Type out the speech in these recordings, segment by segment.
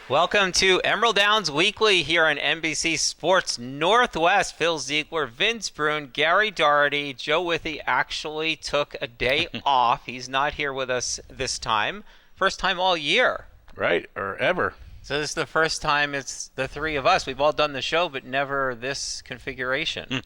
Welcome to Emerald Downs Weekly here on NBC Sports Northwest. Phil Ziegler, Vince Brune, Gary Doherty. Joe Withey actually took a day off. He's not here with us this time. First time all year. Right, or ever. So this is the first time it's the three of us. We've all done the show, but never this configuration.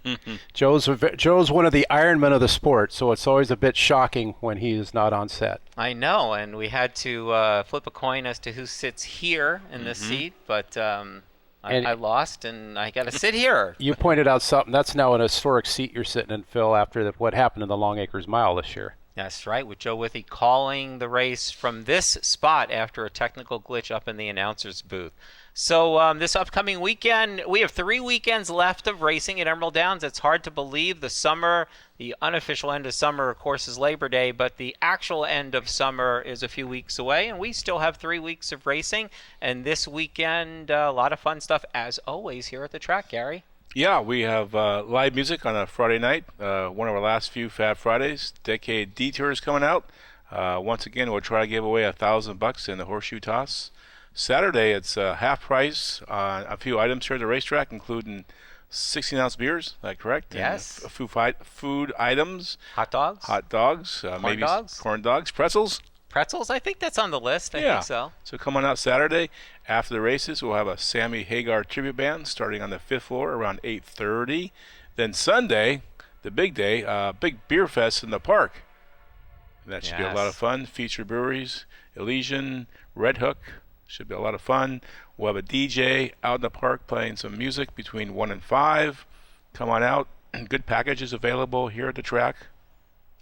Joe's one of the Ironmen of the sport, so it's always a bit shocking when he is not on set. I know, and we had to flip a coin as to who sits here in this seat, but I lost, and I got to sit here. You pointed out something. That's now an historic seat you're sitting in, Phil, after what happened in the Long Acres Mile this year. That's right, with Joe Withey calling the race from this spot after a technical glitch up in the announcer's booth. So this upcoming weekend, we have 3 weekends left of racing at Emerald Downs. It's hard to believe. The summer, the unofficial end of summer, of course, is Labor Day, but the actual end of summer is a few weeks away, and we still have 3 weeks of racing. And this weekend, a lot of fun stuff, as always, here at the track, Gary. Yeah, we have live music on a Friday night, one of our last few Fab Fridays. Decade Detour is coming out. Once again, we'll try to give away $1,000 in the horseshoe toss. Saturday, it's half price on a few items here at the racetrack, including 16-ounce beers. Is that correct? Yes. And food items. Hot dogs? Hot dogs. Maybe dogs? Corn dogs. Pretzels. Pretzels? I think that's on the list. I think so. So come on out Saturday. After the races, we'll have a Sammy Hagar tribute band starting on the 5th floor around 8:30. Then Sunday, the big day, big beer fest in the park. That should be a lot of fun. Feature breweries, Elysian, Red Hook. Should be a lot of fun. We'll have a DJ out in the park playing some music between 1 and 5. Come on out. Good packages available here at the track.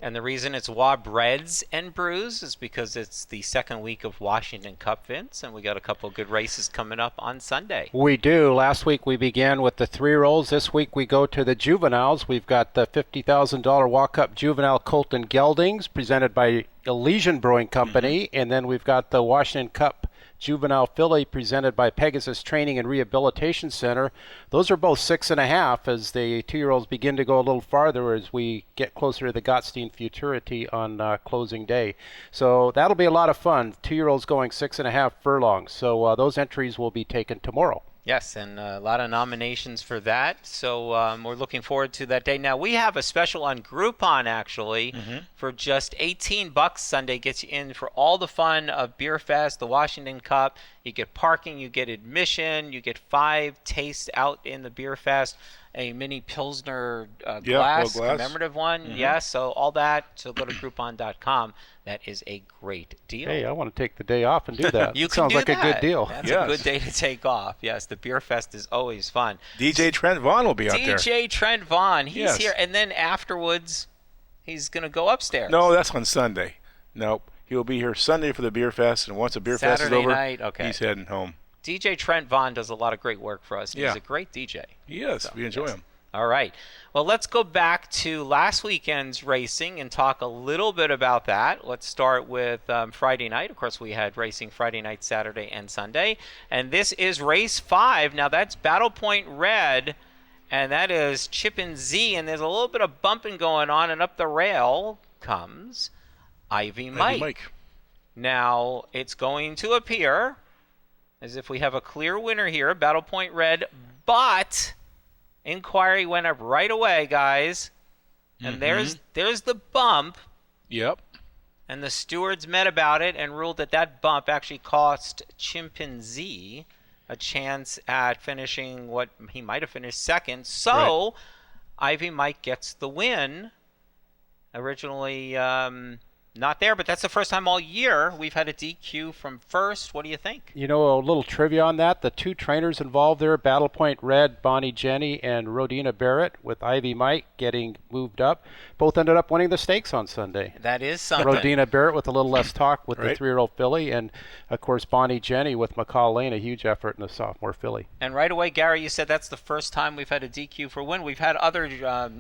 And the reason it's WA Breads and Brews is because it's the second week of Washington Cup, Vince, and we got a couple of good races coming up on Sunday. We do. Last week we began with the 3-year-olds. This week we go to the juveniles. We've got the $50,000 Walk-Up Juvenile Colton Geldings presented by Elysian Brewing Company, and then we've got the Washington Cup Juvenile Filly presented by Pegasus Training and Rehabilitation Center. Those are both 6.5 as the 2-year-olds begin to go a little farther as we get closer to the Gottstein Futurity on closing day. So that'll be a lot of fun. 2-year-olds going 6.5 furlongs. So those entries will be taken tomorrow. Yes, and a lot of nominations for that, so we're looking forward to that day. Now, we have a special on Groupon, actually, for just $18 Sunday. Gets you in for all the fun of Beer Fest, the Washington Cup. You get parking, you get admission, you get 5 tastes out in the Beer Fest, a mini Pilsner glass, commemorative one. Yes, so all that, so go to Groupon.com. That is a great deal. Hey, I want to take the day off and do that. You can Sounds do like that. a good deal. That's a good day to take off. Yes, the Beer Fest is always fun. DJ Trent Vaughn will be out there. DJ Trent Vaughn, he's here. And then afterwards, he's going to go upstairs. No, that's on Sunday. Nope. He'll be here Sunday for the Beer Fest, and once the Beer Fest is over, he's heading home. DJ Trent Vaughn does a lot of great work for us. He's a great DJ. He is. We enjoy him. All right. Well, let's go back to last weekend's racing and talk a little bit about that. Let's start with Friday night. Of course, we had racing Friday night, Saturday, and Sunday. And this is race 5. Now, that's Battle Point Red, and that is Chimpanzee. And there's a little bit of bumping going on, and up the rail comes Ivy Mike. Now, it's going to appear as if we have a clear winner here, Battle Point Red, but inquiry went up right away, guys. And there's the bump. Yep. And the stewards met about it and ruled that that bump actually cost Chimpanzee a chance at finishing what he might have finished second. So Ivy Mike gets the win. Originally not there, but that's the first time all year we've had a DQ from first. What do you think? You know, a little trivia on that. The 2 trainers involved there, Battle Point Red, Bonnie Jenny, and Rodina Barrett, with Ivy Mike getting moved up, both ended up winning the stakes on Sunday. That is something. Rodina Barrett with a little less talk with the 3-year-old filly, and, of course, Bonnie Jenny with McCall Lane, a huge effort in the sophomore filly. And right away, Gary, you said that's the first time we've had a DQ for win. We've had other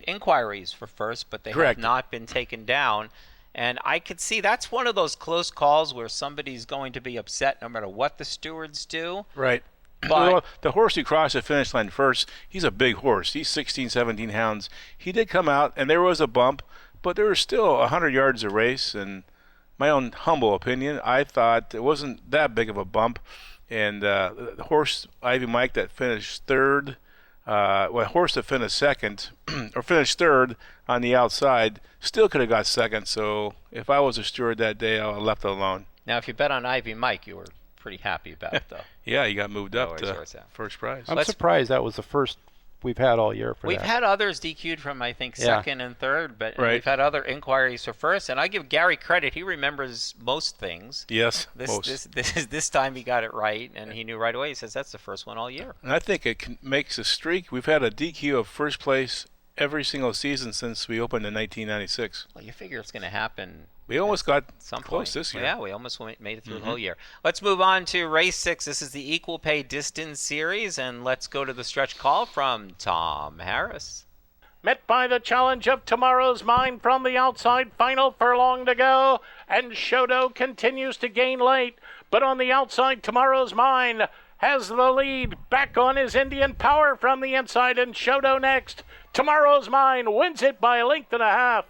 inquiries for first, but they have not been taken down. And I could see that's one of those close calls where somebody's going to be upset no matter what the stewards do. Right. But the horse who crossed the finish line first, he's a big horse. He's 16, 17 hounds. He did come out, and there was a bump, but there was still 100 yards of race. And my own humble opinion, I thought it wasn't that big of a bump. And the horse, Ivy Mike, that finished third, horse that finished second, or finished third on the outside, still could have got second. So if I was a steward that day, I would have left it alone. Now, if you bet on Ivy Mike, you were pretty happy about it, though. Yeah, he got moved up Always to works out. first prize. I'm surprised that was the first we've had all year for We've that. had others DQ'd from, I think, Yeah. second and third, but Right. we've had other inquiries for first. And I give Gary credit; he remembers most things. Yes, most. This time he got it right, and he knew right away. He says that's the first one all year. And I think it makes a streak. We've had a DQ of first place every single season since we opened in 1996. Well, you figure it's going to happen We almost got some close point. this year. Yeah, we almost made it through the whole year. Let's move on to race 6. This is the Equal Pay Distance Series, and let's go to the stretch call from Tom Harris. Met by the challenge of Tomorrow's Mine from the outside, final furlong to go, and Shodo continues to gain late, but on the outside, Tomorrow's Mine has the lead, back on his Indian Power from the inside, and Shodo next. Tomorrow's Mine wins it by a length and a half.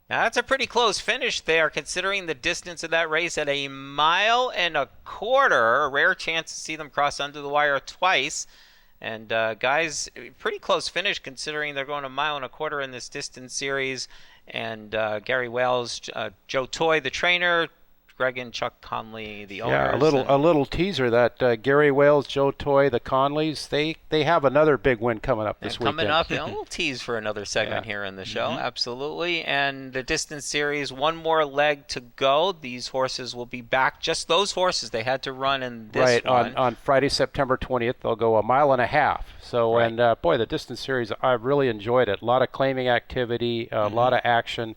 Now, that's a pretty close finish there, considering the distance of that race at 1.25 miles. A rare chance to see them cross under the wire twice. And, guys, pretty close finish considering they're going 1.25 miles in this distance series. And Gary Wales, Joe Toy, the trainer, Greg and Chuck Conley, the owners. Yeah, a little teaser that Gary Wales, Joe Toy, the Conleys, they have another big win coming up this weekend. Coming up, a little tease for another segment here in the show, absolutely. And the distance series, one more leg to go. These horses will be back. Just those horses they had to run in this one. On Friday, September 20th, they'll go 1.5 miles. So, Right. and boy, the distance series, I've really enjoyed it. A lot of claiming activity, a lot of action,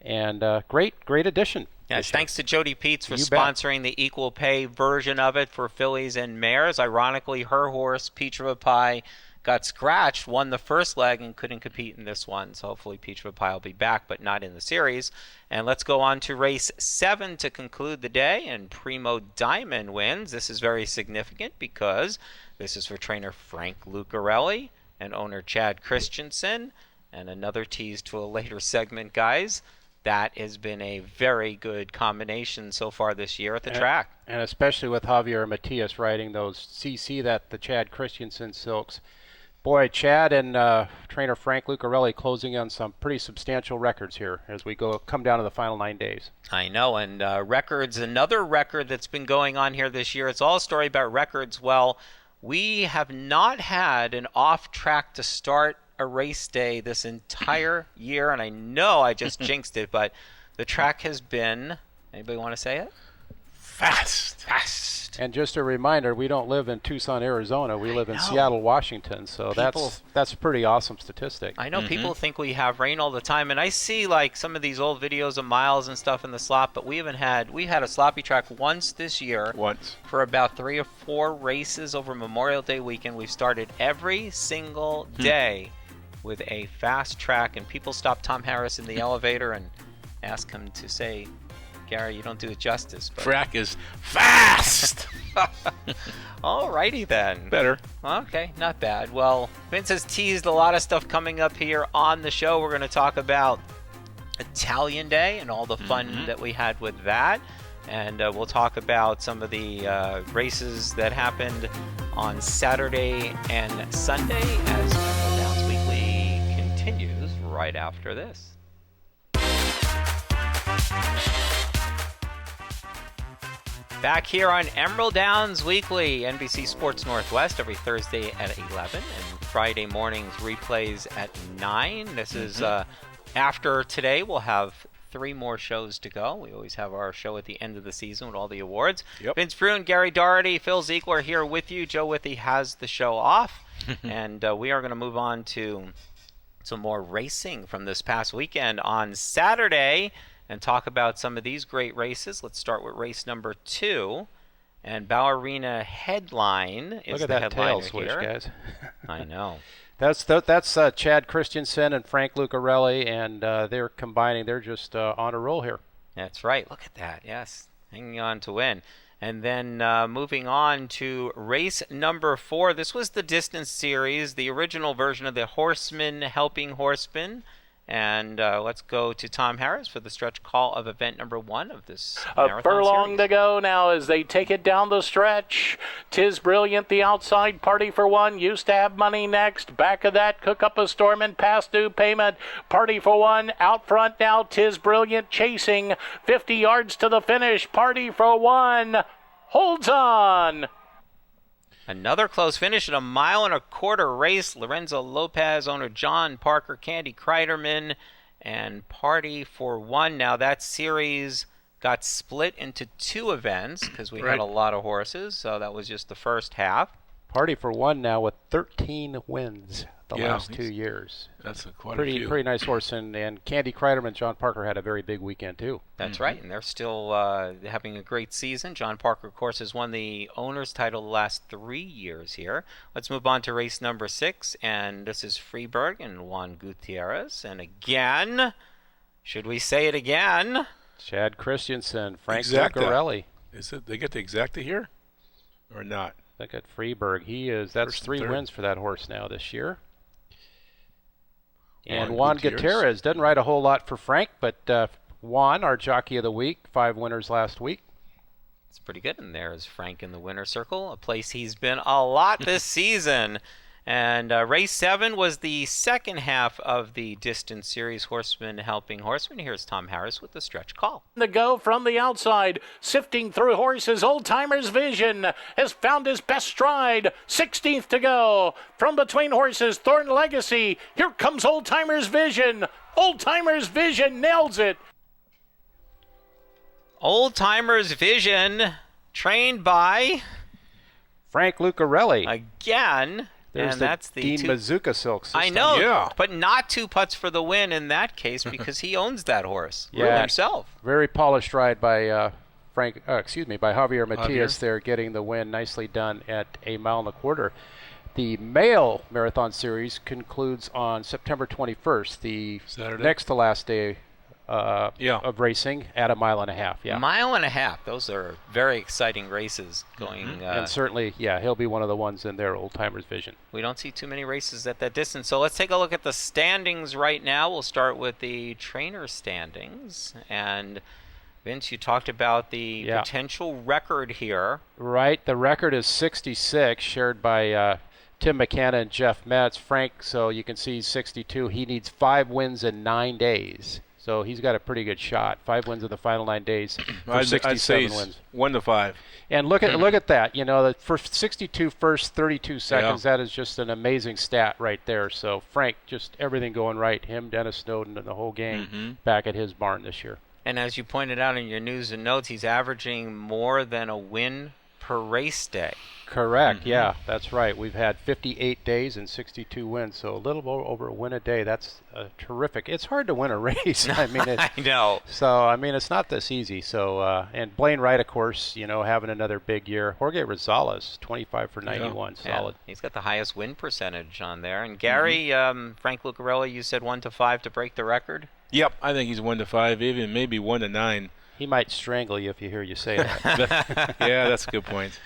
and great addition. Yes, thanks to Jody Peets for You bet. sponsoring the equal pay version of it for fillies and mares. Ironically, her horse, Peach of a Pie, got scratched, won the first leg, and couldn't compete in this one. So hopefully Peach of a Pie will be back, but not in the series. And let's go on to race 7 to conclude the day. And Primo Diamond wins. This is very significant because this is for trainer Frank Lucarelli and owner Chad Christensen. And another tease to a later segment, guys. That has been a very good combination so far this year at the track. And especially with Javier Matias riding those CC that the Chad Christensen silks. Boy, Chad and trainer Frank Lucarelli closing on some pretty substantial records here as we come down to the final 9 days. I know, and records, another record that's been going on here this year. It's all a story about records. Well, we have not had an off track to start a race day this entire year, and I know I just jinxed it, but the track has been, anybody want to say it? Fast. And just a reminder, we don't live in Tucson, Arizona. We live in know. Seattle, Washington. So that's a pretty awesome statistic. I know people think we have rain all the time, and I see like some of these old videos of miles and stuff in the slop, but we had a sloppy track once this year. Once. For about 3 or 4 races over Memorial Day weekend. We've started every single day with a fast track, and people stop Tom Harris in the elevator and ask him to say, Gary, you don't do it justice. But Track is fast. alrighty then. Better. Okay, not bad. Well, Vince has teased a lot of stuff coming up here on the show. We're going to talk about Italian Day and all the fun that we had with that. And we'll talk about some of the races that happened on Saturday and Sunday as Emerald Downs Weekly continues right after this. Back here on Emerald Downs Weekly, NBC Sports Northwest, every Thursday at 11 and Friday mornings replays at 9. This is after today. We'll have 3 more shows to go. We always have our show at the end of the season with all the awards. Yep. Vince Bruin, Gary Doherty, Phil Ziegler here with you. Joe Withy has the show off. And we are going to move on to some more racing from this past weekend on Saturday and talk about some of these great races. Let's start with race number 2. And Ballerina Headline is Look at the that tail headliner switch, here. guys. I know. That's Chad Christensen and Frank Lucarelli, and they're combining. They're just on a roll here. That's right. Look at that. Yes. Hanging on to win. And then moving on to race number 4. This was the distance series, the original version of the Horseman Helping Horseman. And let's go to Tom Harris for the stretch call of event number 1 of this A marathon furlong series. to go now as they take it down the stretch. 'Tis Brilliant, the outside, Party for One, Used to Have Money next. Back of that, Cook Up a Storm and Past Due Payment. Party for One out front now. 'Tis Brilliant chasing 50 yards to the finish. Party for One holds on. Another close finish at a 1.25-mile race. Lorenzo Lopez, owner John Parker, Candy Kreiderman, and Party for One. Now that series got split into 2 events because we had Right. a lot of horses, so that was just the first half. Party for One now with 13 wins the Yeah, last 2 years. That's quite a Pretty few. nice horse, and Candy Kreiderman, John Parker had a very big weekend too. That's right, and they're still having a great season. John Parker, of course, has won the owner's title the last 3 years here. Let's move on to race number 6, and this is Freeburg and Juan Gutierrez. And again, should we say it again? Chad Christensen, Frank Exacta. Zuccarelli. Is it they get the exacta here, or not? Look at Freeburg. That's First and 3 third. wins for that horse now this year. And Juan Juan Gutierrez. Gutierrez doesn't ride a whole lot for Frank, but Juan, our jockey of the week, 5 winners last week. It's pretty good. And there's Frank in the winner's circle, a place he's been a lot this season. And race 7 was the second half of the distance series, Horseman Helping Horseman. Here's Tom Harris with the stretch call. To go from the outside, sifting through horses. Old Timer's Vision has found his best stride. 16th to go from between horses. Thorn Legacy. Here comes Old Timer's Vision. Old Timer's Vision nails it. Old Timer's Vision, trained by, Frank Lucarelli. again, There's and the that's the Dean two- Mazuka Silks. I know, Yeah. but not 2 putts for the win in that case because he owns that horse Yeah. himself. Very polished ride by by Javier Matias Javier. there, getting the win. Nicely done at a 1.25 miles. The male marathon series concludes on September 21st, the Saturday. next to last day Yeah. of racing at a 1.5 miles. Yeah. 1.5 miles. Those are very exciting races going. And certainly, he'll be one of the ones in their Old Timer's Vision. We don't see too many races at that distance. So let's take a look at the standings right now. We'll start with the trainer standings. And Vince, you talked about the Yeah. potential record here. Right. The record is 66, shared by Tim McKenna and Jeff Metz. Frank, so you can see 62. He needs 5 wins in 9 days. So he's got a pretty good shot. 5 wins in the final 9 days for I'd say 67 it's wins. 1 to 5. And look at that. You know, the first 62 first 32 seconds. That is just an amazing stat right there. So Frank, just everything going right. Him, Dennis Snowden, and the whole gang back at his barn this year. And as you pointed out in your news and notes, he's averaging more than a win per race day. Correct. Yeah, that's right. We've had 58 days and 62 wins, so a little over a win a day. That's terrific. It's hard to win a race. I mean, I know. So, I mean, it's not this easy. So, and Blaine Wright, of course, having another big year. Jorge Rosales, 25 for 91, solid. Yeah, he's got the highest win percentage on there. And Gary, Frank Lucarelli, you said 1 to 5 to break the record. Yep, I think he's 1 to 5, even maybe 1 to 9. He might strangle you if you hear you say that. Yeah, that's a good point.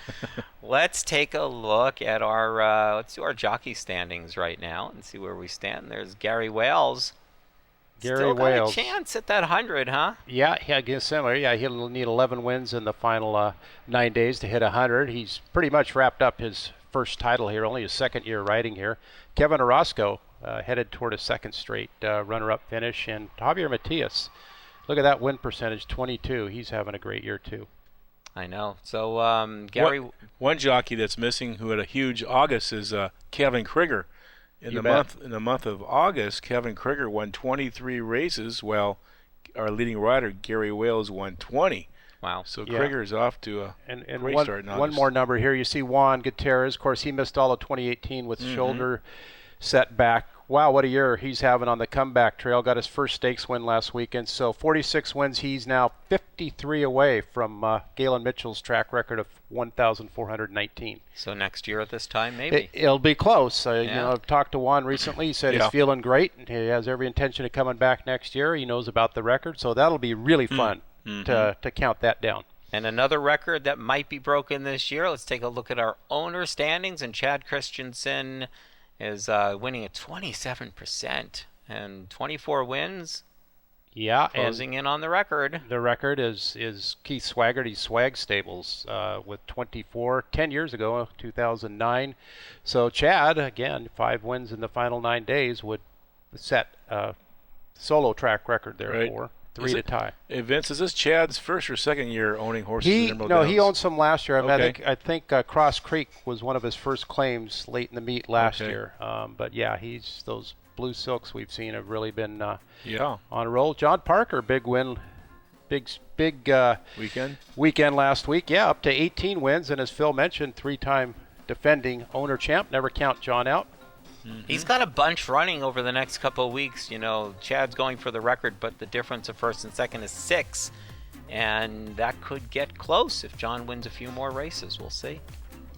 Let's take a look at our let's do our jockey standings right now and see where we stand. There's Gary Wales. Gary Still got Wales. a chance at that 100, huh? Yeah, against similar. Yeah, he'll need 11 wins in the final 9 days to hit 100. He's pretty much wrapped up his first title here, only his second year riding here. Kevin Orozco headed toward a second straight runner-up finish, and Javier Matias. Look at that win percentage, 22. He's having a great year too. I know. So Gary, One jockey that's missing who had a huge August is Kevin Krieger. In You the month of August, Kevin Krieger won 23 races, while our leading rider Gary Wales won 20. wow. So Yeah. Krieger's off to a And great one, start in one August. more number here. You see Juan Gutierrez. Of course, he missed all of 2018 with shoulder setback. Wow, what a year he's having on the comeback trail. Got his first stakes win last weekend. So 46 wins. He's now 53 away from Galen Mitchell's track record of 1,419. So next year at this time, maybe. It'll be close. Yeah. I've talked to Juan recently. He said Yeah. he's feeling great. He has every intention of coming back next year. He knows about the record. So that'll be really fun to count that down. And another record that might be broken this year. Let's take a look at our owner standings. And Chad Christensen is winning at 27% and 24 wins, Yeah, closing in on the record. the record is Keith Swaggerty's Swag Stables with 24 10 years ago, 2009. So Chad, again, 5 wins in the final 9 days would set a solo track record there Right. for 3 to tie. Hey, Vince, is this Chad's first or second year owning horses in Emerald No, Downs? he owned some last year. I mean, Okay. I think Cross Creek was one of his first claims late in the meet last Okay. year. But yeah, those Blue Silks we've seen have really been Yeah. on a roll. John Parker, big win, big Weekend? weekend last week. Yeah, up to 18 wins, and as Phil mentioned, 3-time defending owner champ. Never count John out. He's got a bunch running over the next couple of weeks. You know, Chad's going for the record, but the difference of first and second is 6. And that could get close if John wins a few more races. We'll see.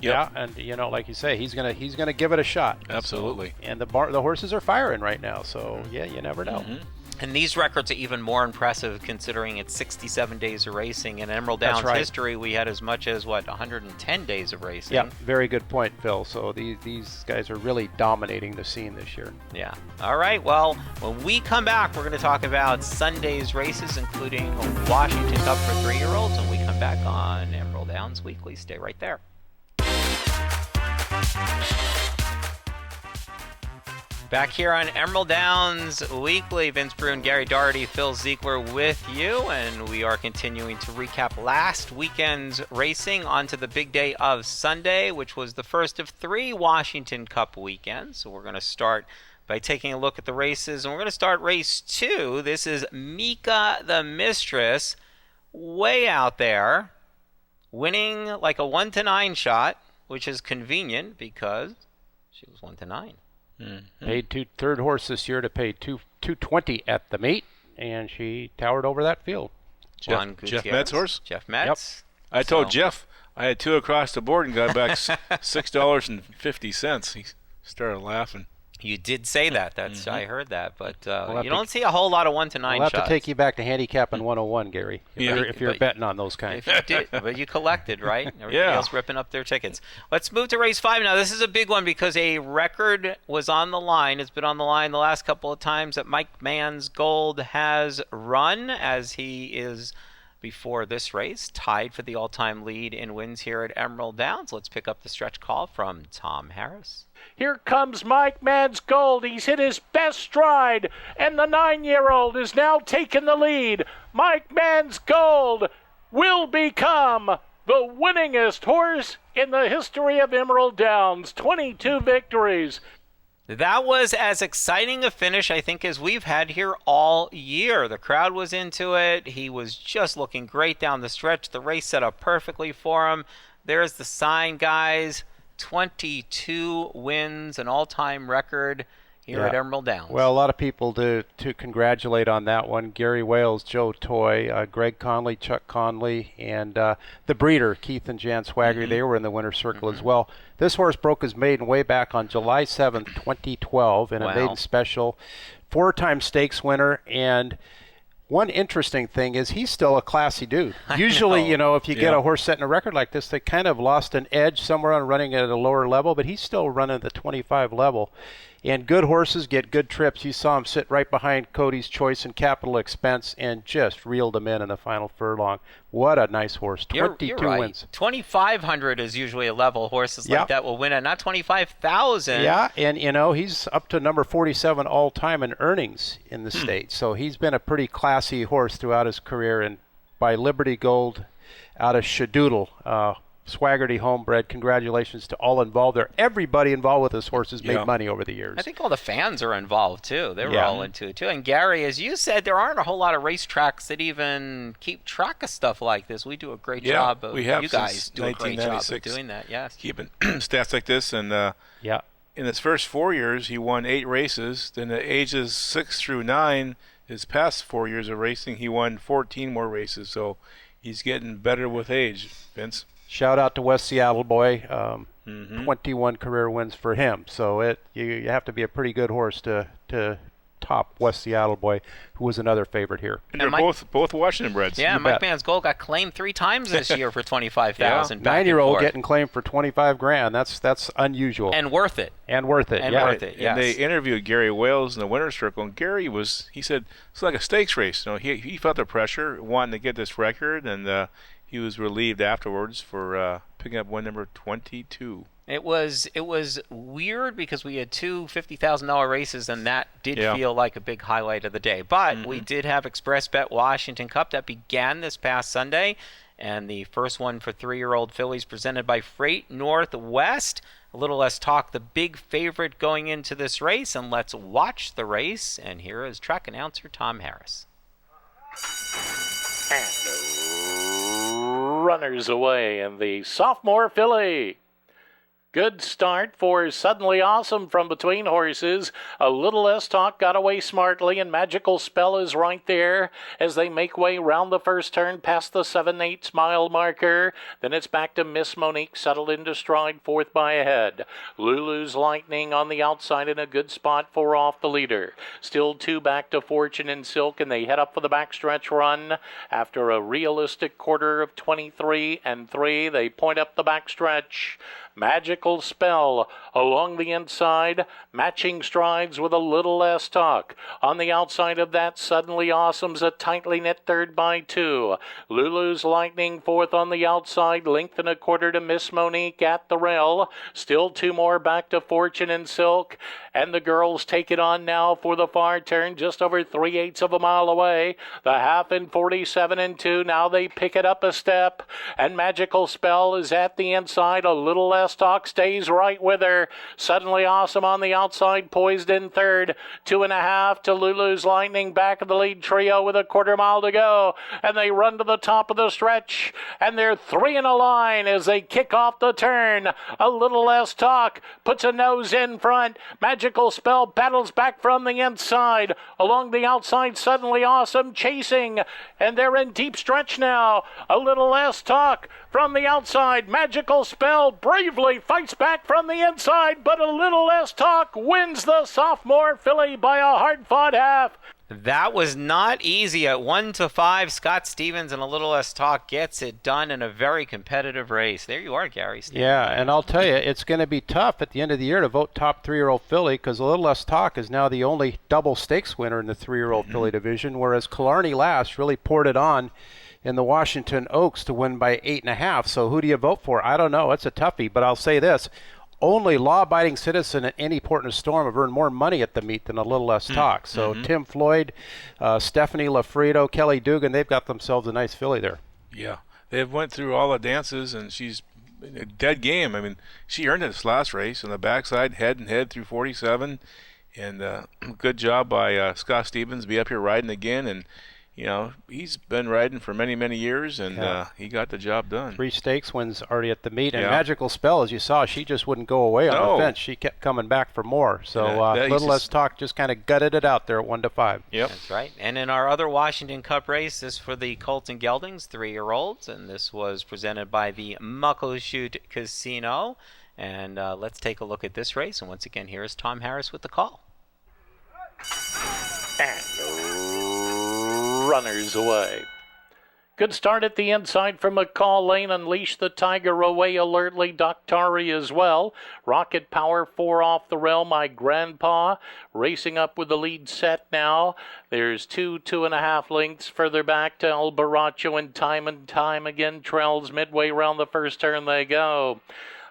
Yep. Yeah, and like you say, he's gonna give it a shot. Absolutely. So, and the horses are firing right now, so yeah, you never know. And these records are even more impressive considering it's 67 days of racing. In Emerald That's Downs right. history, we had as much as, 110 days of racing? Yeah, very good point, Phil. So these guys are really dominating the scene this year. Yeah. All right. Well, when we come back, we're going to talk about Sunday's races, including Washington Cup for 3-year-olds. When we come back on Emerald Downs Weekly. Stay right there. Back here on Emerald Downs Weekly, Vince Bruin, Gary Doherty, Phil Ziegler with you, and we are continuing to recap last weekend's racing onto the big day of Sunday, which was the first of 3 Washington Cup weekends. So we're going to start by taking a look at the races, and we're going to start race 2. This is Mika the Mistress, way out there, winning like a 1-9 shot, which is convenient because she was 1-9. Paid third horse this year to pay 220 at the meet, and she towered over that field. Juan Jeff Gutierrez. Metz' horse? Jeff Metz. I told So- Jeff I had 2 across the board and got back $6.50. He started laughing. You did say that. That's I heard that, but have you to- don't see a whole lot of 1-9 We'll have shots. to take you back to handicapping 101, Gary, Yeah. if you're But- betting on those kinds. If you did, but you collected, right? Everybody Yeah. else ripping up their tickets. Let's move to race 5 now. This is a big one because a record was on the line. It's been on the line the last couple of times that Mike Mann's Gold has run, as he is, before this race, tied for the all-time lead in wins here at Emerald Downs. Let's pick up the stretch call from Tom Harris. Here comes Mike Mann's Gold. He's hit his best stride, and the 9-year-old is now taking the lead. Mike Mann's Gold will become the winningest horse in the history of Emerald Downs. 22 victories. That was as exciting a finish, I think, as we've had here all year. The crowd was into it. He was just looking great down the stretch. The race set up perfectly for him. There's the sign, guys. 22 wins, an all-time record here at Emerald Downs. Well, a lot of people to congratulate on that one. Gary Wales, Joe Toy, Greg Conley, Chuck Conley, and the breeder, Keith and Jan Swagger. They were in the winner's circle as well. This horse broke his maiden way back on July 7th, 2012 in a Wow. maiden special. 4-time stakes winner, and one interesting thing is he's still a classy dude. Usually, if you get Yeah. a horse setting a record like this, they kind of lost an edge somewhere on running at a lower level, but he's still running at the 25 level. And good horses get good trips. You saw him sit right behind Cody's Choice and Capital Expense and just reeled him in the final furlong. What a nice horse. 22 you're right. wins. 2,500 is usually a level horses Yeah. like that will win at, not 25,000. Yeah, and he's up to number 47 all time in earnings in the state. So he's been a pretty classy horse throughout his career. And by Liberty Gold out of Shadoodle, Swaggerty homebred. Congratulations to all involved there. Everybody involved with this horse has made Yeah. money over the years. I think all the fans are involved too. They were Yeah. all into it too. And Gary, as you said, there aren't a whole lot of racetracks that even keep track of stuff like this. We do a great Yeah, job of we have you guys since do a great job of 1996. doing that. Yes. Keeping stats like this, and Yeah. in his first 4 years, he won 8 races. Then the ages 6 through 9, his past 4 years of racing, he won 14 more races. So he's getting better with age, Vince. Shout out to West Seattle boy. 21 career wins for him. So you have to be a pretty good horse to Top West Seattle boy, who was another favorite here. And they're both Washington breds. Yeah, You Mike bet. Man's goal got claimed 3 times this year for $25,000. 9-year-old getting claimed for $25,000. That's unusual and worth it. and worth it. And yeah. worth it. Yes. And they interviewed Gary Wales in the winner's circle, and Gary he said it's like a stakes race. You know, he felt the pressure, wanting to get this record, and he was relieved afterwards for picking up win number 22. It was weird because we had 2 $50,000 races, and that did feel like a big highlight of the day. But we did have Express Bet Washington Cup that began this past Sunday, and the first one for 3-year-old fillies presented by Freight Northwest. A little less talk, the big favorite going into this race, and let's watch the race. And here is track announcer Tom Harris. And runners away in the sophomore filly. Good start for Suddenly Awesome from between horses. A little less talk got away smartly, and Magical Spell is right there as they make way round the first turn past the 7/8 mile marker. Then it's back to Miss Monique, settled into stride, fourth by a head. Lulu's Lightning on the outside in a good spot, 4 off the leader. Still 2 back to Fortune and Silk, and they head up for the backstretch run. After a realistic quarter of 23 and 3, they point up the backstretch. Magical Spell along the inside, matching strides with a little less talk. On the outside of that, Suddenly Awesome's a tightly knit third by 2. Lulu's Lightning fourth on the outside, length and a quarter to Miss Monique at the rail. Still 2 more back to Fortune and Silk, and the girls take it on now for the far turn, just over 3/8 of a mile away. The half in 47 and 2. Now they pick it up a step, and Magical Spell is at the inside, a little less talk, stays right with her. Suddenly Awesome on the outside, poised in third. 2.5 to Lulu's Lightning, back of the lead trio with a quarter mile to go. And they run to the top of the stretch, and they're 3 in a line as they kick off the turn. A little less talk, puts a nose in front. Magical Spell battles back from the inside. Along the outside, Suddenly Awesome chasing, and they're in deep stretch now. A little less talk from the outside. Magical Spell bravely fights back from the inside, but a little less talk wins the sophomore filly by a hard-fought half. That was not easy. At 1-5, Scott Stevens and a little less talk gets it done in a very competitive race. There you are, Gary Stevens. Yeah, and I'll tell you, it's going to be tough at the end of the year to vote top 3-year-old filly, because a little less talk is now the only double stakes winner in the 3-year-old filly division, whereas Killarney Last really poured it on in the Washington Oaks to win by 8.5. So who do you vote for? I don't know. It's a toughie, but I'll say this. Only law-abiding citizen at any port in a storm have earned more money at the meet than a little less talk. So Tim Floyd, Stephanie Lafredo, Kelly Dugan, they've got themselves a nice filly there. Yeah, they've went through all the dances, and she's in a dead game. I mean, she earned this last race on the backside, head and head through 47, and good job by Scott Stevens to be up here riding again. And you know, he's been riding for many, many years, and he got the job done. 3 stakes wins already at the meet. And Yeah. Magical Spell, as you saw, she just wouldn't go away on the fence. She kept coming back for more. So little less talk just kind of gutted it out there at 1-5. Yep. That's right. And in our other Washington Cup race, this for the Colton Geldings, 3-year-olds, and this was presented by the Muckleshoot Casino. And let's take a look at this race. And once again, here is Tom Harris with the call. And runners away. Good start at the inside from McCall Lane. Unleash the Tiger away alertly. Doctari as well. Rocket Power 4 off the rail. My Grandpa racing up with the lead set now. There's 2.5 lengths further back to El Baracho, and time again trails midway round the first turn they go.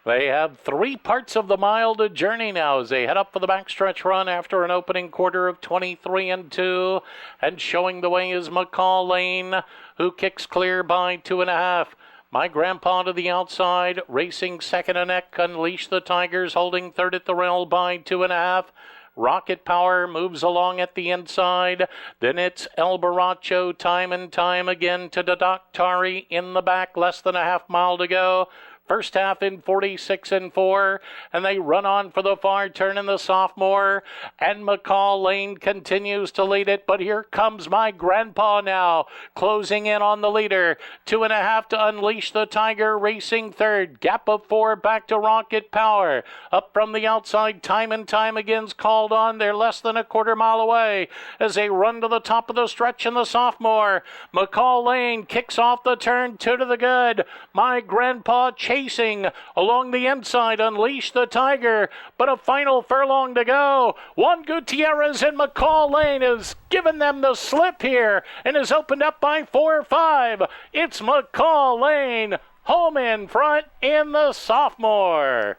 They have 3 parts of the mile to journey now as they head up for the backstretch run after an opening quarter of 23 and 2. And showing the way is McCall Lane, who kicks clear by 2.5. My Grandpa to the outside, racing second a neck. Unleash the Tigers, holding third at the rail by 2.5. Rocket Power moves along at the inside. Then it's El Baracho time and time again to the Doctari in the back. Less than a half mile to go. First half in 46-4, and they run on for the far turn in the sophomore, and McCall Lane continues to lead it, but here comes My Grandpa now, closing in on the leader. 2.5 to Unleash the Tiger, racing third. Gap of 4 back to Rocket Power. Up from the outside, time and time again's called on. They're less than a quarter mile away as they run to the top of the stretch in the sophomore. McCall Lane kicks off the turn, 2 to the good. My Grandpa chasing along the inside, Unleash the Tiger, but a final furlong to go. Juan Gutierrez in McCall Lane has given them the slip here and is opened up by 4 or 5. It's McCall Lane home in front in the sophomore.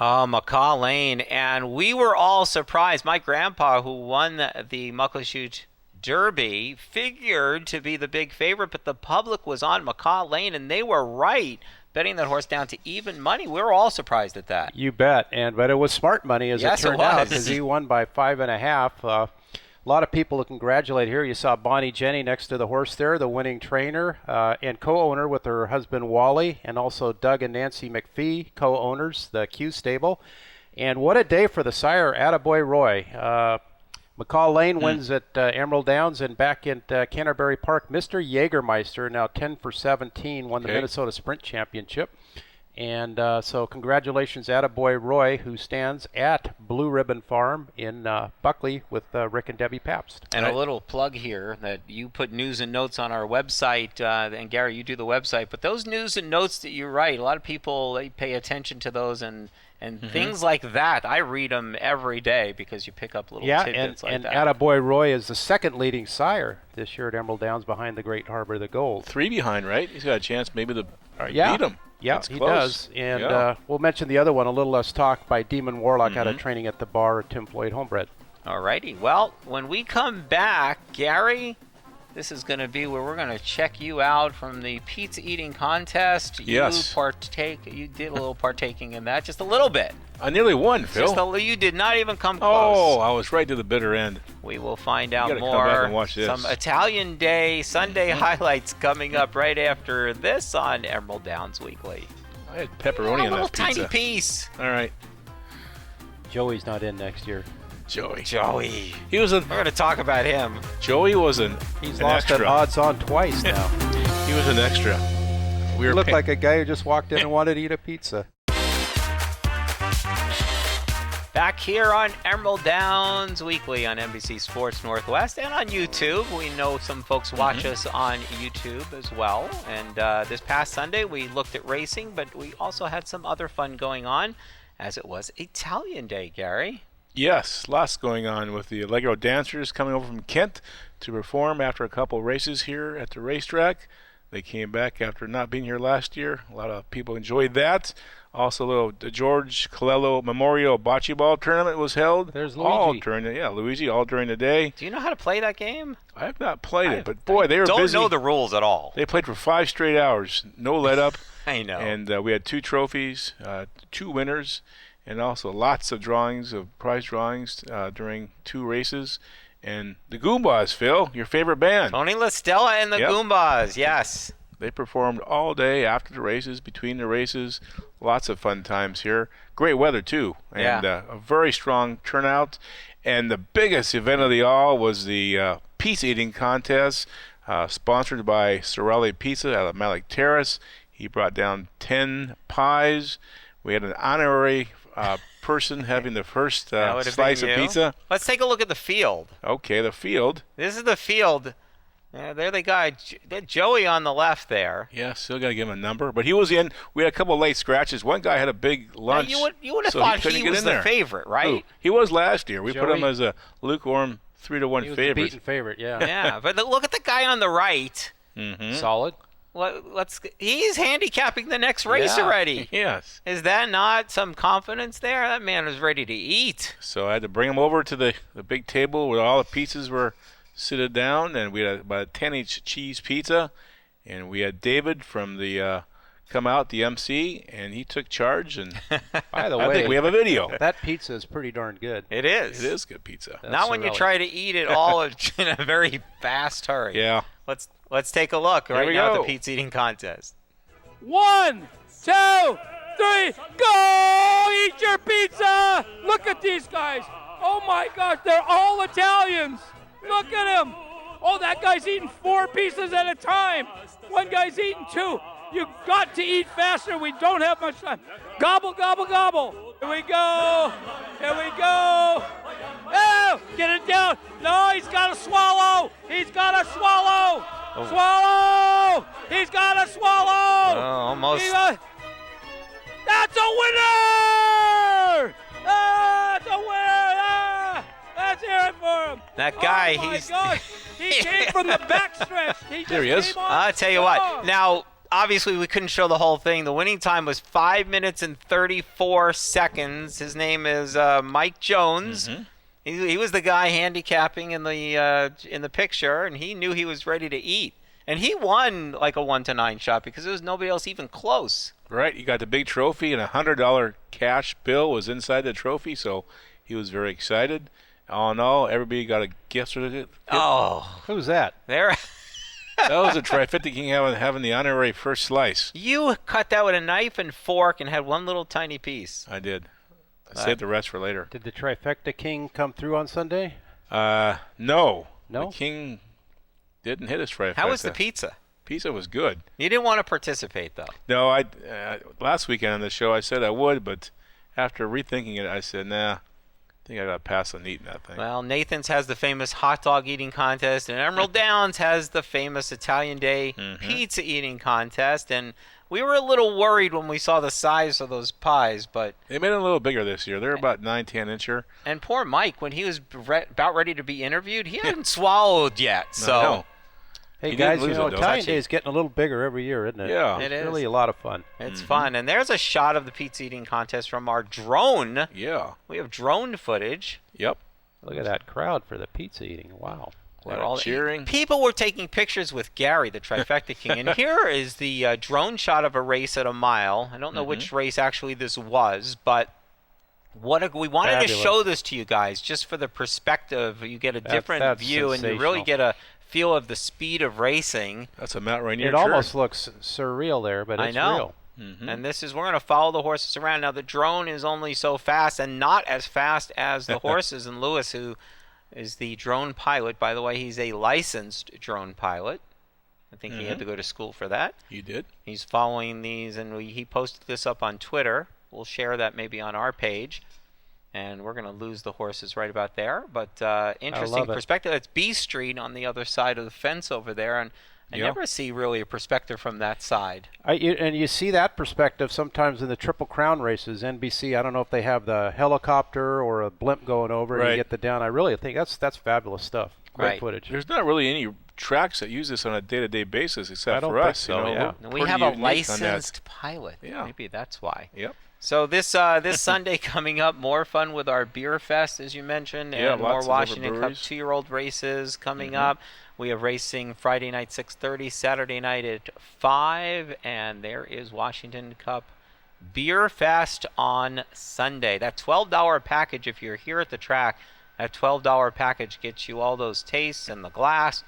Oh, McCall Lane, and we were all surprised. My grandpa, who won the Muckleshoot Derby, figured to be the big favorite, but the public was on McCall Lane, and they were right, betting that horse down to even money. We were all surprised at that. You bet, but it was smart money as Yes, it turned it out, was. because he won by 5.5. A lot of people to congratulate here. You saw Bonnie Jenny next to the horse there, the winning trainer and co-owner with her husband Wally, and also Doug and Nancy McPhee, co-owners, the Q stable. And what a day for the sire, Attaboy Roy. McCall Lane wins at Emerald Downs, and back at Canterbury Park, Mr. Jägermeister, now 10 for 17, won the Minnesota Sprint Championship. And so congratulations, Attaboy Roy, who stands at Blue Ribbon Farm in Buckley with Rick and Debbie Pabst. And a little plug here that you put news and notes on our website, and Gary, you do the website, but those news and notes that you write, a lot of people, they pay attention to those, and things like that. I read them every day because you pick up little tidbits like that. And Attaboy Roy is the second leading sire this year at Emerald Downs behind the Great Harbor of the Gold. 3 behind, right? He's got a chance maybe to beat him. Yeah, That's he close. does. And we'll mention the other one, A Little Less Talk by Demon Warlock out of training at the bar, Tim Floyd Homebred. Alrighty. Well, when we come back, Gary, this is going to be where we're going to check you out from the pizza eating contest. Yes. You did a little partaking in that, just a little bit. I nearly won, Phil. You did not even come close. Oh, I was right to the bitter end. We will find out gotta more. come back and watch this. Some Italian Day Sunday highlights coming up right after this on Emerald Downs Weekly. I had pepperoni A on little that pizza. tiny piece. All right, Joey's not in next year. Joey. Joey. He was a. We're going to talk about him. Joey was He's an lost extra. at odds on twice now. He was an extra. We He were looked like a guy who just walked in and wanted to eat a pizza. Back here on Emerald Downs Weekly on NBC Sports Northwest and on YouTube. We know some folks watch us on YouTube as well. And this past Sunday, we looked at racing, but we also had some other fun going on, as it was Italian Day, Gary. Yes, lots going on with the Allegro dancers coming over from Kent to perform after a couple races here at the racetrack. They came back after not being here last year. A lot of people enjoyed that. Also, the George Colello Memorial Bocce Ball Tournament was held. There's all Luigi. Luigi, all during the day. Do you know how to play that game? I have not played it, but boy, they were Don't busy. know the rules at all. They played for 5 straight hours, no let up. I know. And we had 2 trophies, 2 winners, and also lots of prize drawings during 2 races. And the Goombas, Phil, your favorite band. Tony LaStella and the Goombas, yes. They performed all day after the races, between the races. Lots of fun times here. Great weather, too. And a very strong turnout. And the biggest event of the all was the pizza eating contest, sponsored by Sorelli Pizza out of Malik Terrace. He brought down 10 pies. We had an honorary person having the first slice of pizza. Let's take a look at the field. Okay, the field. This is the field. There they got Joey on the left there. Yeah, still got to give him a number. But he was in. We had a couple of late scratches. One guy had a big lunch. Now, you would have so thought he he was the favorite, right? Ooh, he was last year. We put Joey? him as a lukewarm 3-1 He was favorite. the beaten favorite, yeah. Yeah, but look at the guy on the right. Solid. He's handicapping the next race already. Yes. Is that not some confidence there? That man was ready to eat. So I had to bring him over to the big table where all the pizzas were seated down, and we had about a 10-inch cheese pizza, and we had David from the come out, the MC, and he took charge. And By the I way, think we have a video. that pizza is pretty darn good. It is. It is good pizza. Not when you Sorelli. try to eat it all in a very fast hurry. Yeah. Let's take a look right we now at go. the pizza eating contest. 1, 2, 3, go! Eat your pizza! Look at these guys. Oh my gosh, they're all Italians. Look at him. Oh, that guy's eating 4 pieces at a time. One guy's eating 2. You got to eat faster. We don't have much time. Gobble, gobble, gobble. Here we go. Here we go. Oh, get it down. No, he's got to swallow. He's got to swallow. Oh. Swallow. He's got to swallow. Almost. That's a winner. That's a winner. Let's hear it for him. That guy, oh my gosh. He came from the backstretch. There he is. I'll tell you what. Now, obviously, we couldn't show the whole thing. The winning time was 5 minutes and 34 seconds. His name is Mike Jones. Mm-hmm. He was the guy handicapping in the picture, and he knew he was ready to eat. And he won like a 1-9 shot because there was nobody else even close. Right, you got the big trophy, and a $100 cash bill was inside the trophy, so he was very excited. All in all, everybody got a gift certificate. Oh, Who's that? there. That was a Trifecta King having the honorary first slice. You cut that with a knife and fork and had one little tiny piece. I did. I saved the rest for later. Did the Trifecta King come through on Sunday? No. No? The King didn't hit his trifecta. How was the pizza? Pizza was good. You didn't want to participate, though. No, last weekend on the show I said I would, but after rethinking it, I said, nah, I think I got to pass on eating that thing. Well, Nathan's has the famous hot dog eating contest, and Emerald Downs has the famous Italian Day pizza eating contest. And we were a little worried when we saw the size of those pies, but They made it a little bigger this year. They're about 9-10 incher. and poor Mike, when he was about ready to be interviewed, he hadn't swallowed yet. So No. Hey, He guys, didn't lose it, though. Italian Touchy. Day is getting a little bigger every year, isn't it? Yeah. It It's is. really a lot of fun. It's fun. And there's a shot of the pizza eating contest from our drone. Yeah. We have drone footage. Yep. Look at that crowd for the pizza eating. Wow. They're all cheering. People were taking pictures with Gary, the Trifecta King. And here is the drone shot of a race at a mile. I don't know which race actually this was, but we wanted to Fabulous. show this to you guys just for the perspective. You get a different that's view, and you really sensational. get a feel of the speed of racing. That's a Mount Rainier It church. almost looks surreal there, but I it's know. real. And this is, we're going to follow the horses around. Now, the drone is only so fast and not as fast as the horses. And Lewis, who is the drone pilot, by the way, he's a licensed drone pilot. I think he had to go to school for that. You did? He's following these, and he posted this up on Twitter. We'll share that maybe on our page. And we're going to lose the horses right about there. But interesting love it. perspective. It's B Street on the other side of the fence over there. And I Yeah. never see really a perspective from that side. And you see that perspective sometimes in the Triple Crown races. NBC, I don't know if they have the helicopter or a blimp going over and Right. you get the down. I really think that's fabulous stuff. Great Right. footage. There's not really any tracks that use this on a day-to-day basis I except don't for think us. so, you know, yeah. We're And we pretty have a unique on that. licensed pilot. Yeah. Maybe that's why. Yep. So this Sunday coming up, more fun with our Beer Fest, as you mentioned, Yeah, and more lots of Washington different Cup breweries. 2-year-old races coming up. We have racing Friday night 6:30, Saturday night at 5, and there is Washington Cup Beer Fest on Sunday. That $12 package, if you're here at the track, that $12 package gets you all those tastes and the glass.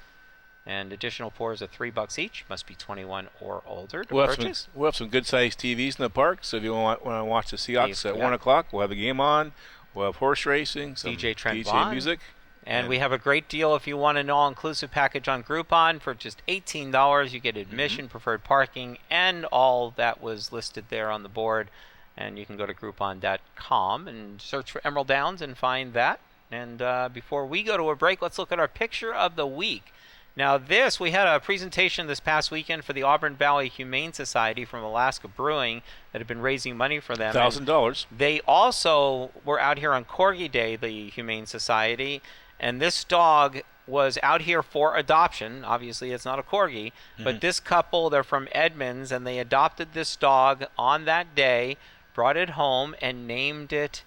And additional pours of $3 each. Must be 21 or older to We'll purchase. have some good-sized TVs in the park, so if you want to watch the Seahawks at Yeah. 1 o'clock, we'll have the game on. We'll have horse racing, some DJ Trent DJ Vaughn. music. And we have a great deal if you want an all-inclusive package on Groupon for just $18. You get admission, preferred parking, and all that was listed there on the board. And you can go to Groupon.com and search for Emerald Downs and find that. And before we go to a break, let's look at our picture of the week. Now we had a presentation this past weekend for the Auburn Valley Humane Society from Alaska Brewing that had been raising money for them. And $1,000. they also were out here on Corgi Day, the Humane Society, and this dog was out here for adoption. Obviously, it's not a Corgi, but this couple, they're from Edmonds, and they adopted this dog on that day, brought it home, and named it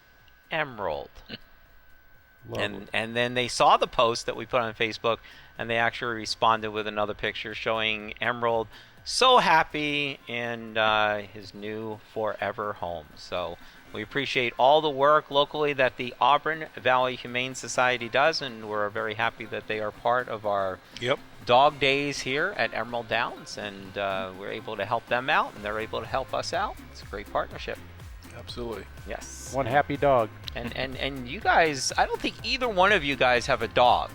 Emerald. And then they saw the post that we put on Facebook, and they actually responded with another picture showing Emerald so happy in his new forever home. So We appreciate all the work locally that the Auburn Valley Humane Society does, and we're very happy that they are part of our dog days here at Emerald Downs, and we're able to help them out, and they're able to help us out. It's a great partnership. Absolutely. Yes. One happy dog. And you guys, I don't think either one of you guys have a dog.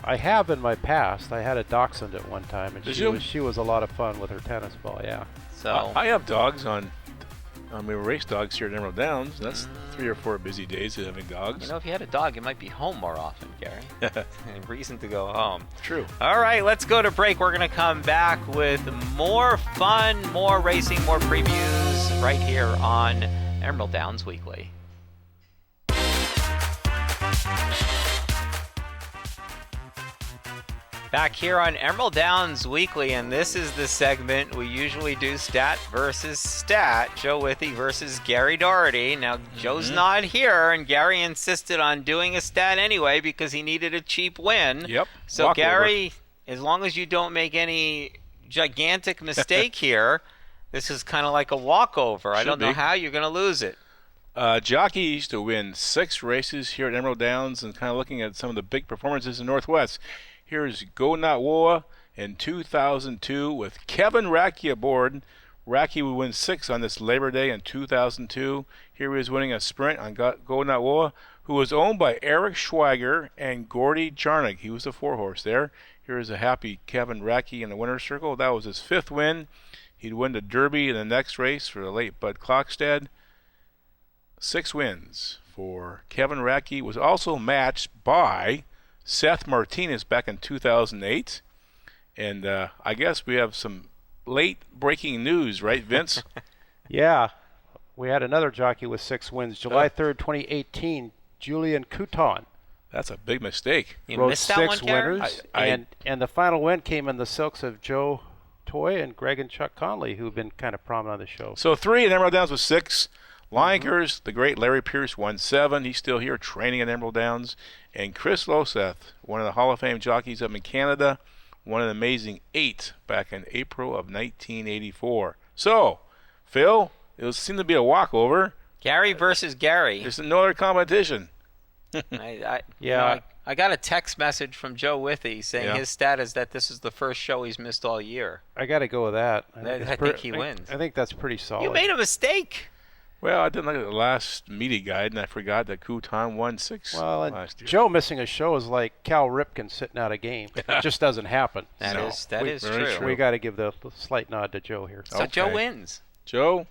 I have in my past. I had a dachshund at one time, and Did she you? was a lot of fun with her tennis ball. Yeah. So I have dogs we race dogs here at Emerald Downs. That's 3 or 4 busy days of having dogs. you know, if you had a dog, you might be home more often, Gary. A reason to go home. True. All right, let's go to break. We're going to come back with more fun, more racing, more previews right here on Emerald Downs Weekly. Back here on Emerald Downs Weekly, and this is the segment we usually do, Stat versus Stat. Joe Withy versus Gary Doherty. Now, Joe's not here, and Gary insisted on doing a stat anyway because he needed a cheap win. Yep. So, Walkover. Gary, as long as you don't make any gigantic mistake here, this is kind of like a walkover. I Should don't know be. how you're going to lose it. Jockey used to win 6 races here at Emerald Downs, and kind of looking at some of the big performances in Northwest. Here's Go Not Woa in 2002 with Kevin Racky aboard. Racky would win 6 on this Labor Day in 2002. Here he was winning a sprint on Go Not Woa, who was owned by Eric Schweiger and Gordy Jarnig. He was the 4-horse there. Here's a happy Kevin Racky in the winner's circle. That was his 5th win. He'd win the Derby in the next race for the late Bud Klokstad. 6 wins for Kevin Racky. Was also matched by Seth Martinez back in 2008. And I guess we have some late breaking news, right, Vince? Yeah. We had another jockey with 6 wins. July 3rd, 2018, Julian Couton. That's a big mistake. You rode missed that 6 one, Gary? winners, and the final win came in the silks of Joe Toy and Greg and Chuck Conley, who've been kind of prominent on the show. So 3 and Emerald Downs was 6. Linkers, the great Larry Pierce, won 7. He's still here training at Emerald Downs. And Chris Loseth, one of the Hall of Fame jockeys up in Canada, won an amazing 8 back in April of 1984. So, Phil, it seemed to be a walkover. Gary versus Gary. There's no other competition. I Yeah. got a text message from Joe Withy saying Yeah. his stat is that this is the first show he's missed all year. I got to go with that. I think he wins. I think that's pretty solid. You made a mistake. Well, I didn't look at the last media guide, and I forgot that Couton won 6 Well, and last year. Joe missing a show is like Cal Ripken sitting out a game. It just doesn't happen. That No. is Very true. true. We got to give the slight nod to Joe here. So Joe Okay. wins. Joe,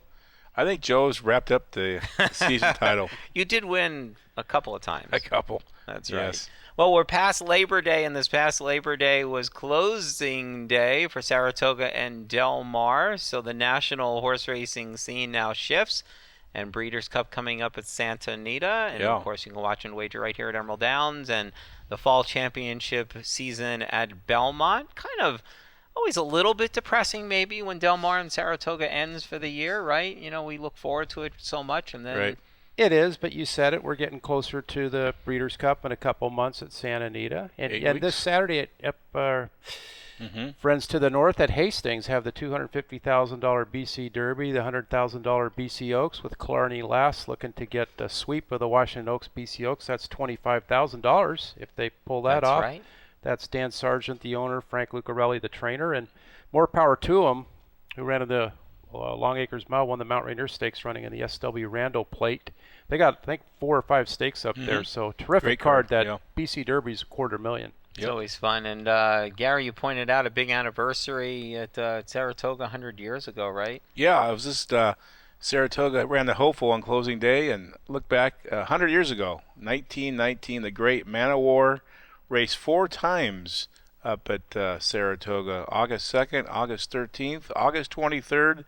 I think Joe's wrapped up the season title. You did win a couple of times. A couple. That's Yes. right. Well, we're past Labor Day, and this past Labor Day was closing day for Saratoga and Del Mar. So the national horse racing scene now shifts. And Breeders' Cup coming up at Santa Anita. And, of course, you can watch and wager right here at Emerald Downs. And the Fall Championship season at Belmont. Kind of always a little bit depressing maybe when Del Mar and Saratoga ends for the year, right? You know, we look forward to it so much. And then Right. It is, but you said it. We're getting closer to the Breeders' Cup in a couple months at Santa Anita. And, 8 and this weeks. Saturday at friends to the north at Hastings have the $250,000 BC Derby, the $100,000 BC Oaks with Clarny Lass looking to get a sweep of the Washington Oaks BC Oaks. That's $25,000 if they pull that that's off. right. That's Dan Sargent, the owner, Frank Lucarelli, the trainer, and more power to him, who ran in the Long Acres Mile, won the Mount Rainier Stakes running in the SW Randall Plate. They got, I think, 4 or 5 stakes up there, so terrific Great card. card, That yeah. BC Derby's $250,000. It's always fun. And Gary, you pointed out a big anniversary at Saratoga 100 years ago, right? Yeah, I was just Saratoga ran the Hopeful on closing day, and look back 100 years ago, 1919, the great Man o' War raced 4 times up at Saratoga, August 2nd, August 13th, August 23rd,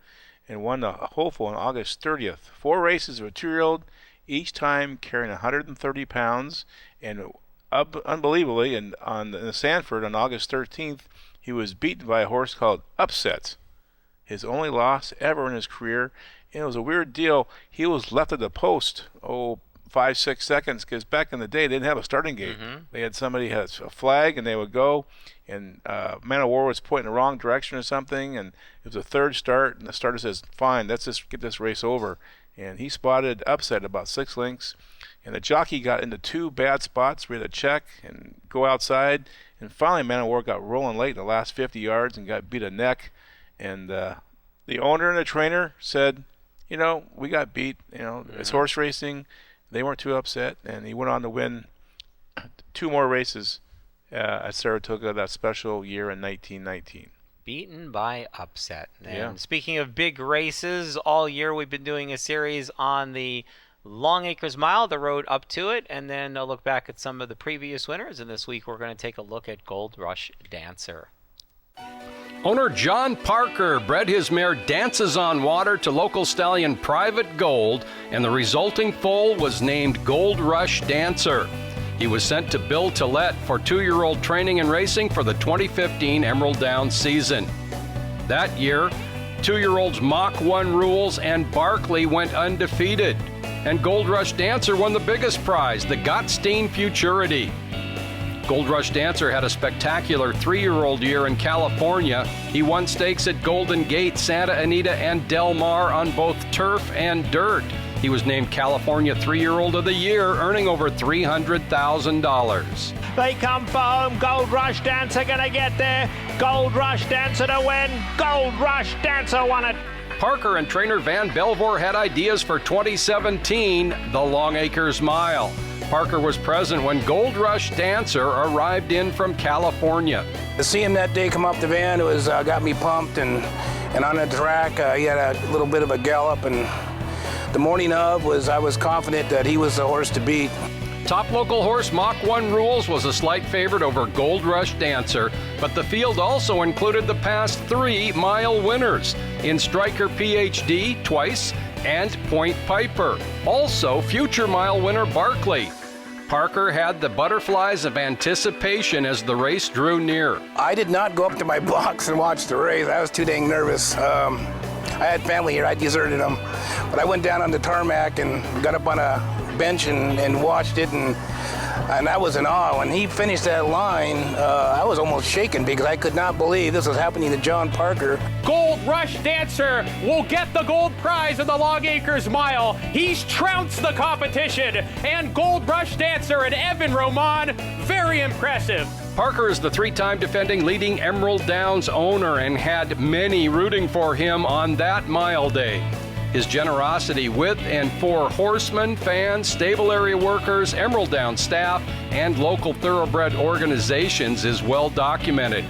and won the Hopeful on August 30th. 4 races of 2-year-old, each time carrying 130 pounds, and unbelievably, in the Sanford on August 13th, he was beaten by a horse called Upset. His only loss ever in his career. And it was a weird deal. He was left at the post, 5-6 seconds, because back in the day, they didn't have a starting gate. They had somebody had a flag, and they would go, and Man o' War was pointing the wrong direction or something, and it was a third start, and the starter says, fine, let's just get this race over. and he spotted upset about 6 lengths. And the jockey got into 2 bad spots. We had to check and go outside. And finally, Man of War got rolling late in the last 50 yards and got beat a neck. And the owner and the trainer said, we got beat. It's horse racing. They weren't too upset. And he went on to win 2 more races at Saratoga that special year in 1919. Beaten by upset. And Yeah. speaking of big races, all year we've been doing a series on the Long Acres Mile, the road up to it, and then a look back at some of the previous winners. And this week we're going to take a look at Gold Rush Dancer. Owner John Parker bred his mare Dances on Water to local stallion Private Gold, and the resulting foal was named Gold Rush Dancer. He was sent to Bill Tillett for 2-year-old training and racing for the 2015 Emerald Downs season. That year, 2-year-olds Mach 1 Rules and Barkley went undefeated, and Gold Rush Dancer won the biggest prize, the Gottstein Futurity. Gold Rush Dancer had a spectacular 3-year-old year in California. He won stakes at Golden Gate, Santa Anita, and Del Mar on both turf and dirt. He was named California 3-year-old of the year, earning over $300,000. They come for home. Gold Rush Dancer gonna get there. Gold Rush Dancer to win. Gold Rush Dancer won it. Parker and trainer Van Belvoor had ideas for 2017, the Long Acres Mile. Parker was present when Gold Rush Dancer arrived in from California. To see him that day come up the van, it was got me pumped, and on the track he had a little bit of a gallop, and the morning of I was confident that he was the horse to beat. Top local horse Mach 1 Rules was a slight favorite over Gold Rush Dancer, but the field also included the past 3 mile winners in Striker PhD twice and Point Piper. Also, future mile winner Barkley. Parker had the butterflies of anticipation as the race drew near. I did not go up to my box and watch the race. I was too dang nervous. I had family here. I deserted them. But I went down on the tarmac and got up on a bench and watched it, and I was in awe. When he finished that line, I was almost shaken because I could not believe this was happening to John Parker. Gold Rush Dancer will get the gold prize of the Long Acres Mile. He's trounced the competition, and Gold Rush Dancer and Evan Roman, very impressive. Parker is the 3-time defending leading Emerald Downs owner and had many rooting for him on that mile day. His generosity with and for horsemen, fans, stable area workers, Emerald Downs staff, and local thoroughbred organizations is well documented.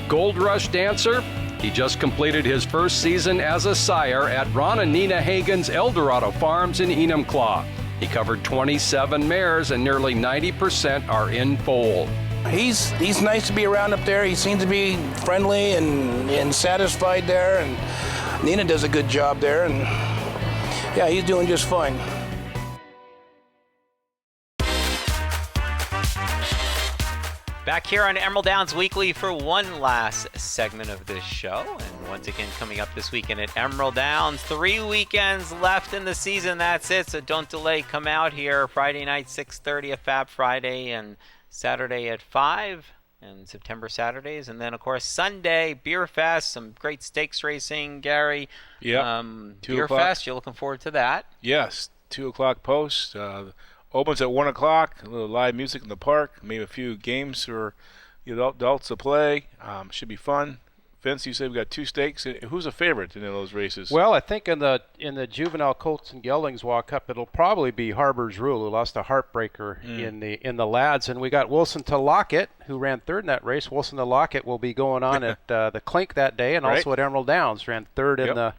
Gold Rush Dancer, he just completed his first season as a sire at Ron and Nina Hagen's Eldorado Farms in Enumclaw. He covered 27 mares, and nearly 90% are in foal. He's nice to be around up there. He seems to be friendly and satisfied there, and Nina does a good job there, and yeah, he's doing just fine. Back here on Emerald Downs Weekly for one last segment of this show. And once again, coming up this weekend at Emerald Downs, 3 weekends left in the season. That's it. So don't delay. Come out here Friday night, 6:30 at Fab Friday, and Saturday at 5, and September Saturdays. And then, of course, Sunday, Beer Fest, some great stakes racing, Gary. Yeah. 2 Beer o'clock. Fest, you're looking forward to that. Yes, 2 o'clock post. Opens at 1 o'clock. A little live music in the park. Maybe a few games for the adults to play. Should be fun. Vince, you said we got 2 stakes. Who's a favorite in those races? Well, I think in the juvenile Colts and Geldings Walk Up, it'll probably be Harbor's Rule, who lost a heartbreaker in the lads, and we got Wilson to Lockett, who ran 3rd in that race. Wilson to Lockett will be going on at the Clink that day, and also at Emerald Downs. Ran 3rd in the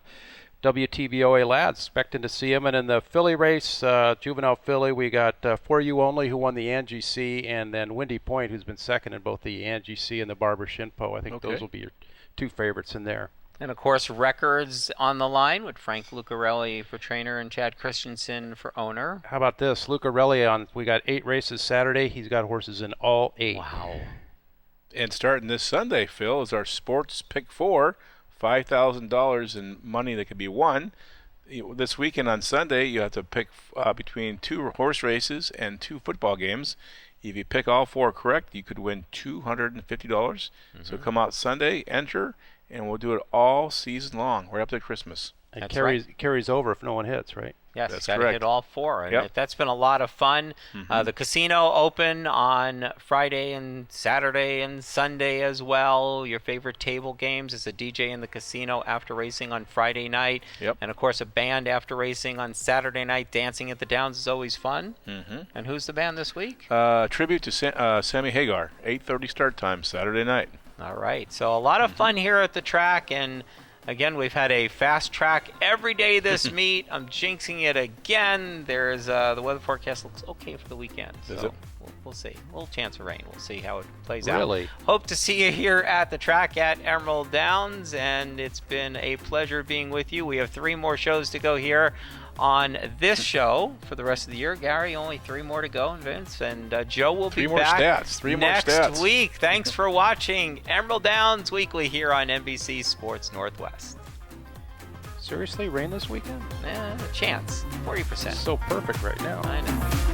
WTBOA lads. Expecting to see him. And in the filly race, juvenile filly, we got For You Only, who won the Angie C, and then Windy Point, who's been 2nd in both the Angie C and the Barbara Shinpo. I think those will be your 2 favorites in there. And, of course, records on the line with Frank Lucarelli for trainer and Chad Christensen for owner. How about this? Lucarelli we got 8 races Saturday. He's got horses in all 8. Wow. And starting this Sunday, Phil, is our Sports Pick 4, $5,000 in money that could be won. This weekend on Sunday, you have to pick between 2 horse races and 2 football games. If you pick all 4 correct, you could win $250. So come out Sunday, enter, and we'll do it all season long, right up to Christmas. It That's carries over if no one hits, right? Yes, That's got to correct. hit all 4. And Yep. that's been a lot of fun. The casino open on Friday and Saturday and Sunday as well. Your favorite table games is a DJ in the casino after racing on Friday night. Yep. And, of course, a band after racing on Saturday night. Dancing at the Downs is always fun. And who's the band this week? Tribute to Sammy Hagar, 8:30 start time Saturday night. All right. So a lot of fun here at the track. And again, we've had a fast track every day this meet. I'm jinxing it again. There's the weather forecast looks okay for the weekend. Does so it? We'll see. A little chance of rain. We'll see how it plays Really? out. Hope to see you here at the track at Emerald Downs. And it's been a pleasure being with you. We have 3 more shows to go here on this show for the rest of the year. Gary, only 3 more to go, and Vince. And Joe will be back Three more next stats. week. Thanks for watching Emerald Downs Weekly here on NBC Sports Northwest. Seriously, rain this weekend? A chance. 40%. So perfect right now. I know.